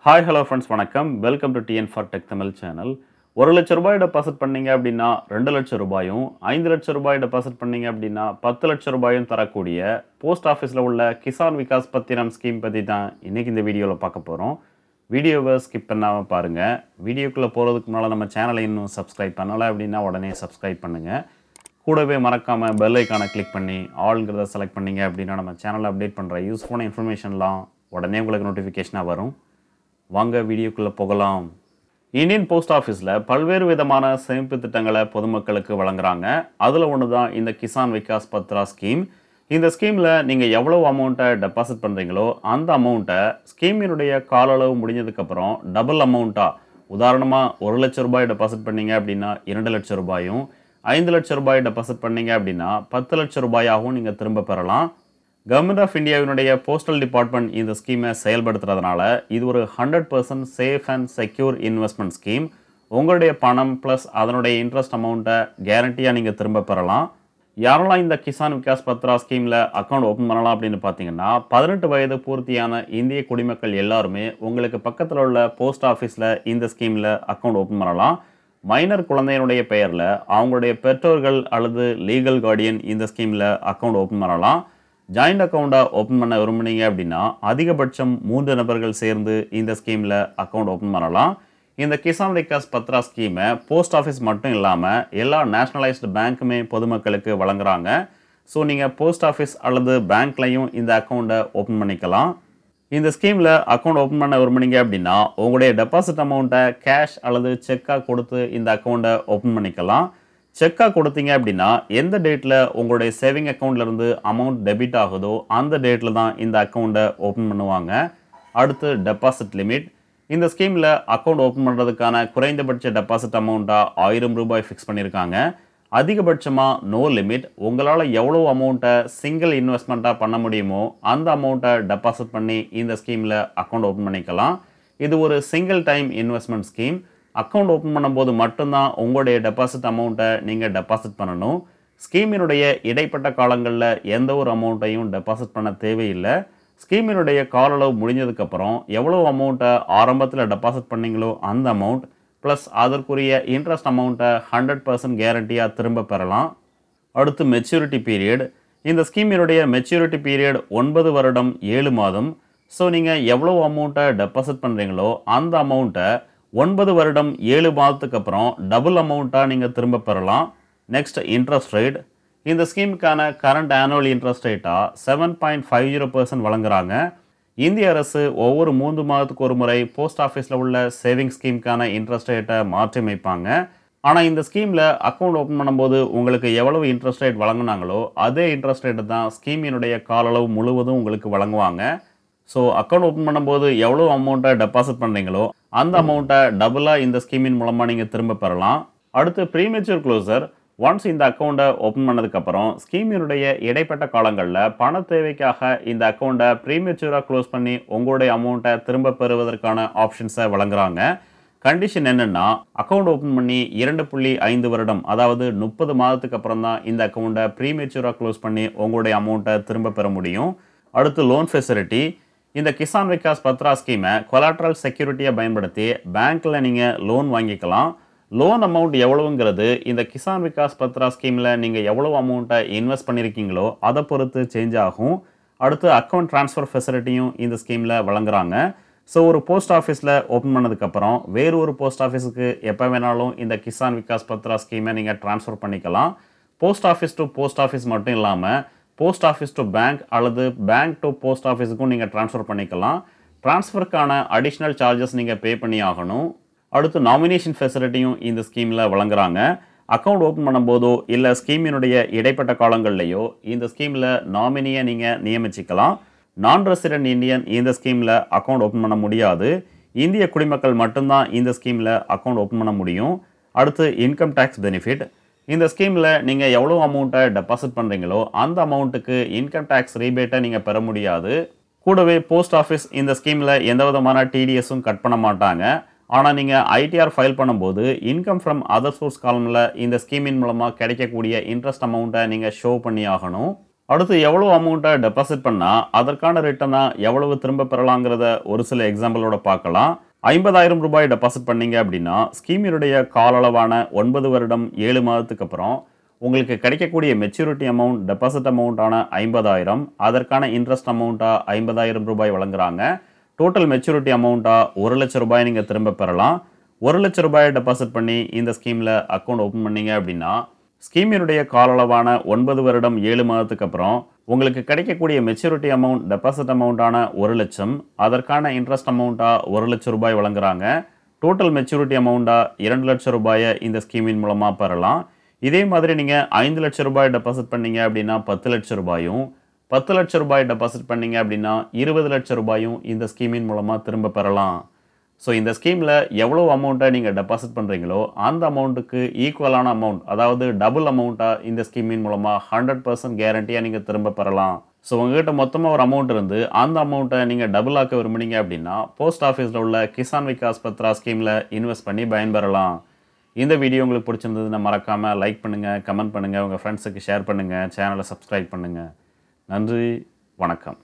Hi hello friends வணக்கம். Welcome to TN for tech Tamil channel. 1,00,000 deposit பண்ணீங்க அப்படின்னா 2,00,000 ரூபாயும், 5,00,000 டெபாசிட் பண்ணீங்க அப்படின்னா 10,00,000 ரூபாயும் தரக்கூடிய போஸ்ட் ஆஃபீஸில் உள்ள கிசான் விகாஸ் பத்திரம் ஸ்கீம் பற்றி தான் இன்றைக்கி இந்த வீடியோவில் பார்க்க போகிறோம். வீடியோவை ஸ்கிப் பண்ணாமல் பாருங்கள். வீடியோக்குள்ளே போகிறதுக்கு முன்னால் நம்ம சேனலை இன்னும் சப்ஸ்கிரைப் பண்ணலை அப்படின்னா உடனே சப்ஸ்கிரைப் பண்ணுங்கள். கூடவே மறக்காமல் பெல் ஐக்கானை கிளிக் பண்ணி ஆல்ங்கிறத செலக்ட் பண்ணிங்க அப்படின்னா நம்ம சேனலில் அப்டேட் பண்ணுற யூஸ்ஃபுல்லான இன்ஃபர்மேஷன்லாம் உடனே உங்களுக்கு நோட்டிஃபிகேஷனாக வரும். வாங்க வீடியோக்குள்ளே போகலாம். இந்தியன் போஸ்ட் ஆஃபீஸில் பல்வேறு விதமான சேமிப்பு திட்டங்களை பொதுமக்களுக்கு வழங்குறாங்க. அதில் ஒன்று தான் இந்த கிசான் விகாஸ் பத்ரா ஸ்கீம். இந்த ஸ்கீமில் நீங்கள் எவ்வளோ அமௌண்ட்டை டெபாசிட் பண்ணுறீங்களோ அந்த அமௌண்ட்டை ஸ்கீமினுடைய கால அளவு முடிஞ்சதுக்கப்புறம் டபுள் அமௌண்ட்டாக, உதாரணமாக 1,00,000 ரூபாய் டெபாசிட் பண்ணீங்க அப்படின்னா 2,00,000 ரூபாயும், 5,00,000 ரூபாய் டெபாசிட் பண்ணீங்க அப்படின்னா 10,00,000 ரூபாயாகவும் நீங்கள் திரும்ப பெறலாம். கவர்மெண்ட் ஆஃப் இந்தியாவினுடைய போஸ்டல் டிபார்ட்மெண்ட் இந்த ஸ்கீமை செயல்படுத்துறதுனால இது ஒரு 100% safe and secure investment scheme. உங்களுடைய பணம் ப்ளஸ் அதனுடைய இன்ட்ரெஸ்ட் அமௌண்ட்டை கேரண்டியாக நீங்கள் திரும்ப பெறலாம். யாரெல்லாம் இந்த கிசான் விகாஸ் பத்ரா ஸ்கீமில் அக்கௌண்ட் ஓப்பன் பண்ணலாம் அப்படின்னு பார்த்தீங்கன்னா, 18 வயது பூர்த்தியான இந்திய குடிமக்கள் எல்லாருமே உங்களுக்கு பக்கத்தில் உள்ள போஸ்ட் ஆஃபீஸில் இந்த ஸ்கீமில் அக்கௌண்ட் ஓப்பன் பண்ணலாம். மைனர் குழந்தையினுடைய பெயரில் அவங்களுடைய பெற்றோர்கள் அல்லது லீகல் கார்டியன் இந்த ஸ்கீமில் அக்கௌண்ட் ஓப்பன் பண்ணலாம். ஜாயிண்ட் அக்கௌண்ட்டாக ஓப்பன் பண்ண விரும்புனீங்க அப்படின்னா அதிகபட்சம் 3 நபர்கள் சேர்ந்து இந்த ஸ்கீமில் அக்கௌண்ட் ஓப்பன் பண்ணலாம். இந்த கிசான் விகாஸ் பத்ரா ஸ்கீமை போஸ்ட் ஆஃபீஸ் மட்டும் இல்லாமல் எல்லா நேஷ்னலைஸ்டு பேங்க்குமே பொதுமக்களுக்கு வழங்குறாங்க. ஸோ நீங்கள் போஸ்ட் ஆஃபீஸ் அல்லது பேங்க்லையும் இந்த அக்கௌண்ட்டை ஓப்பன் பண்ணிக்கலாம். இந்த ஸ்கீமில் அக்கௌண்ட் ஓப்பன் பண்ண விரும்புனீங்க அப்படின்னா உங்களுடைய டெபாசிட் அமௌண்ட்டை கேஷ் அல்லது செக்காக கொடுத்து இந்த அக்கௌண்ட்டை ஓப்பன் பண்ணிக்கலாம். செக்காக கொடுத்தீங்க அப்படின்னா எந்த டேட்டில் உங்களுடைய சேவிங் அக்கௌண்ட்லேருந்து அமௌண்ட் டெபிட் ஆகுதோ அந்த டேட்டில் தான் இந்த அக்கௌண்ட்டை ஓப்பன் பண்ணுவாங்க. அடுத்து டெபாசிட் லிமிட். இந்த ஸ்கீமில் அக்கௌண்ட் ஓப்பன் பண்ணுறதுக்கான குறைந்தபட்ச டெபாசிட் அமௌண்ட்டாக 1,000 ரூபாய் ஃபிக்ஸ் பண்ணியிருக்காங்க. அதிகபட்சமாக நோ லிமிட். உங்களால் எவ்வளோ அமௌண்ட்டை சிங்கிள் இன்வெஸ்ட்மெண்ட்டாக பண்ண முடியுமோ அந்த அமௌண்ட்டை டெபாசிட் பண்ணி இந்த ஸ்கீமில் அக்கௌண்ட் ஓப்பன் பண்ணிக்கலாம். இது ஒரு single time investment scheme. Account open பண்ணும்போது மட்டும்தான் உங்களுடைய டெபாசிட் அமௌண்ட்டை நீங்கள் டெபாசிட் பண்ணணும். ஸ்கீமினுடைய இடைப்பட்ட காலங்களில் எந்த ஒரு அமௌண்ட்டையும் டெபாசிட் பண்ண தேவையில்லை. ஸ்கீமினுடைய கால அளவு முடிஞ்சதுக்கப்புறம் எவ்வளோ அமௌண்ட்டை ஆரம்பத்தில் டெபாசிட் பண்ணீங்களோ அந்த அமௌண்ட் ப்ளஸ் அதற்குரிய இன்ட்ரெஸ்ட் அமௌண்ட்டை 100% கேரண்டியாக திரும்ப பெறலாம். அடுத்து மெச்சூரிட்டி பீரியட். இந்த ஸ்கீமினுடைய மெச்சூரிட்டி பீரியட் 9 வருடம் 7 மாதம். ஸோ நீங்கள் எவ்வளோ அமௌண்ட்டை டெபாசிட் பண்ணுறீங்களோ அந்த அமௌண்ட்டை 9 வருடம் 7 மாதத்துக்கு அப்புறம் டபுள் அமௌண்ட்டாக நீங்கள் திரும்ப பெறலாம். Next interest rate. இந்த ஸ்கீமுக்கான கரண்ட் ஆனுவல் இன்ட்ரெஸ்ட் ரேட்டாக 7.50% வழங்குறாங்க. இந்திய அரசு ஒவ்வொரு 3 மாதத்துக்கு ஒரு முறை போஸ்ட் ஆஃபீஸில் உள்ள சேவிங் ஸ்கீமுக்கான இன்ட்ரெஸ்ட் ரேட்டை மாற்றி அமைப்பாங்க. ஆனால் இந்த ஸ்கீமில் அக்கௌண்ட் ஓப்பன் பண்ணும்போது உங்களுக்கு எவ்வளவு இன்ட்ரெஸ்ட் ரேட் வழங்கினாங்களோ அதே இன்ட்ரெஸ்ட் ரேட்டு தான் ஸ்கீமினுடைய கால அளவு முழுவதும் உங்களுக்கு வழங்குவாங்க. ஸோ அக்கௌண்ட் ஓப்பன் பண்ணும்போது எவ்வளோ அமௌண்ட்டை டெபாசிட் பண்ணுறீங்களோ அந்த அமௌண்ட்டை டபுளாக இந்த ஸ்கீமின் மூலமாக நீங்கள் திரும்ப பெறலாம். அடுத்து ப்ரீமெச்சூர் க்ளோசர். ஒன்ஸ் இந்த அக்கௌண்ட்டை ஓப்பன் பண்ணதுக்கப்புறம் ஸ்கீமினுடைய இடைப்பட்ட காலங்களில் பண தேவைக்காக இந்த அக்கௌண்ட்டை ப்ரீமெச்சூராக க்ளோஸ் பண்ணி உங்களுடைய அமௌண்ட்டை திரும்ப பெறுவதற்கான ஆப்ஷன்ஸை வழங்குறாங்க. கண்டிஷன் என்னென்னா, அக்கௌண்ட் ஓப்பன் பண்ணி 2.5 வருடம், அதாவது 30 மாதத்துக்கு அப்புறம் தான் இந்த அக்கௌண்ட்டை ப்ரீமெச்சூராக க்ளோஸ் பண்ணி உங்களுடைய அமௌண்ட்டை திரும்ப பெற முடியும். அடுத்து லோன் ஃபெசிலிட்டி. இந்த கிசான் விகாஸ் பத்ரா ஸ்கீமை கொலாட்ரல் செக்யூரிட்டியை பயன்படுத்தி பேங்க்கில் நீங்கள் லோன் வாங்கிக்கலாம். லோன் அமௌண்ட் எவ்வளவுங்கிறது இந்த கிசான் விகாஸ் பத்ரா ஸ்கீமில் நீங்கள் எவ்வளோ அமௌண்ட்டை இன்வெஸ்ட் பண்ணியிருக்கீங்களோ அதை பொறுத்து சேஞ்ச் ஆகும். அடுத்து அக்கௌண்ட் ட்ரான்ஸ்ஃபர் ஃபெசிலிட்டியும் இந்த ஸ்கீமில் வழங்குறாங்க. ஸோ ஒரு போஸ்ட் ஆஃபீஸில் ஓப்பன் பண்ணதுக்கப்புறம் வேறு ஒரு போஸ்ட் ஆஃபீஸுக்கு எப்போ வேணாலும் இந்த கிசான் விகாஸ் பத்ரா ஸ்கீமை நீங்கள் ட்ரான்ஸ்ஃபர் பண்ணிக்கலாம். Post office to post office மட்டும் இல்லாமல் போஸ்ட் ஆஃபீஸ் டு பேங்க் அல்லது பேங்க் டு போஸ்ட் ஆஃபீஸுக்கும் நீங்கள் ட்ரான்ஸ்ஃபர் பண்ணிக்கலாம். ட்ரான்ஸ்ஃபருக்கான அடிஷ்னல் சார்ஜஸ் நீங்கள் பே பண்ணி ஆகணும். அடுத்து நாமினேஷன் ஃபெசிலிட்டியும் இந்த ஸ்கீமில் வழங்குறாங்க. அக்கௌண்ட் ஓப்பன் பண்ணும்போதோ இல்லை ஸ்கீமினுடைய இடைப்பட்ட காலங்கள்லையோ இந்த ஸ்கீமில் நாமினியை நீங்கள் நியமிச்சிக்கலாம். நான் ரெசிடென்ட் இந்தியன் இந்த ஸ்கீமில் அக்கௌண்ட் ஓப்பன் பண்ண முடியாது. இந்திய குடிமக்கள் மட்டும்தான் இந்த ஸ்கீமில் அக்கௌண்ட் ஓப்பன் பண்ண முடியும். அடுத்து இன்கம் டேக்ஸ் பெனிஃபிட். இந்த ஸ்கீமில் நீங்கள் எவ்வளோ அமௌண்ட்டை டெபாசிட் பண்ணுறீங்களோ அந்த அமௌண்ட்டுக்கு இன்கம் டேக்ஸ் ரீபேட்டை நீங்கள் பெற முடியாது. கூடவே போஸ்ட் ஆஃபீஸ் இந்த ஸ்கீமில் எந்த விதமான டிடிஎஸும் கட் பண்ண மாட்டாங்க. ஆனால் நீங்கள் ஐடிஆர் ஃபைல் பண்ணும்போது இன்கம் ஃப்ரம் அதர் சோர்ஸ் காலமில் இந்த ஸ்கீமின் மூலமாக கிடைக்கக்கூடிய இன்ட்ரெஸ்ட் அமௌண்ட்டை நீங்கள் ஷோ பண்ணி ஆகணும். அடுத்து எவ்வளோ அமௌண்ட்டை டெபாசிட் பண்ணால் அதற்கான ரிட்டர்னா எவ்வளவு திரும்ப பெறலாங்கிறத ஒரு சில எக்ஸாம்பிளோட பார்க்கலாம். 50,000 ரூபாய் டெபாசிட் பண்ணீங்க அப்படின்னா ஸ்கீமினுடைய கால அளவான 9 வருடம் 7 மாதத்துக்கு அப்புறம் உங்களுக்கு கிடைக்கக்கூடிய மெச்சூரிட்டி அமௌண்ட் டெபாசிட் அமௌண்ட்டான 50,000, அதற்கான இன்ட்ரெஸ்ட் அமௌண்ட்டாக 50,000 ரூபாய் வழங்குறாங்க. டோட்டல் மெச்சூரிட்டி அமௌண்ட்டாக 1,00,000 ரூபாய் நீங்கள் திரும்ப பெறலாம். 1,00,000 ரூபாயை டெபாசிட் பண்ணி இந்த ஸ்கீமில் அக்கௌண்ட் ஓப்பன் பண்ணீங்க அப்படின்னா ஸ்கீமினுடைய கால அளவான 9 வருடம் 7 மாதத்துக்கு அப்புறம் உங்களுக்கு கிடைக்கக்கூடிய மெச்சூரிட்டி அமௌண்ட் டெபாசிட் அமௌண்ட்டான 1,00,000, அதற்கான இன்ட்ரெஸ்ட் அமௌண்ட்டாக 1,00,000 ரூபாய் வழங்குறாங்க. டோட்டல் மெச்சூரிட்டி அமௌண்ட்டாக 2,00,000 ரூபாயை இந்த ஸ்கீமின் மூலமாக பெறலாம். இதே மாதிரி நீங்கள் 5,00,000 ரூபாய் டெபாசிட் பண்ணீங்க அப்படின்னா 10,00,000 ரூபாயும், 10,00,000 ரூபாய் டெபாசிட் பண்ணீங்க அப்படின்னா 20,00,000 ரூபாயும் இந்த ஸ்கீமின் மூலமாக திரும்ப பெறலாம். ஸோ இந்த ஸ்கீமில் எவ்வளோ அமௌண்ட்டை நீங்கள் டெபாசிட் பண்ணுறீங்களோ அந்த அமௌண்ட்டுக்கு ஈக்குவலான அமௌண்ட், அதாவது டபுள் அமௌண்ட்டாக இந்த ஸ்கீமின் மூலமாக 100% கேரண்டியாக நீங்கள் திரும்ப பெறலாம். ஸோ உங்ககிட்ட மொத்தமாக ஒரு அமௌண்ட் இருந்து அந்த அமௌண்ட்டை நீங்கள் டபுள் ஆக்க விரும்புனீங்க அப்படின்னா போஸ்ட் ஆஃபீஸில் உள்ள கிசான் விகாஸ் பத்ரா ஸ்கீமில் இன்வெஸ்ட் பண்ணி பயன்பெறலாம். இந்த வீடியோ உங்களுக்கு பிடிச்சிருந்ததுன்னா மறக்காமல் லைக் பண்ணுங்கள், கமெண்ட் பண்ணுங்கள், உங்கள் ஃப்ரெண்ட்ஸுக்கு ஷேர் பண்ணுங்கள், சேனலை சப்ஸ்கிரைப் பண்ணுங்கள். நன்றி, வணக்கம்.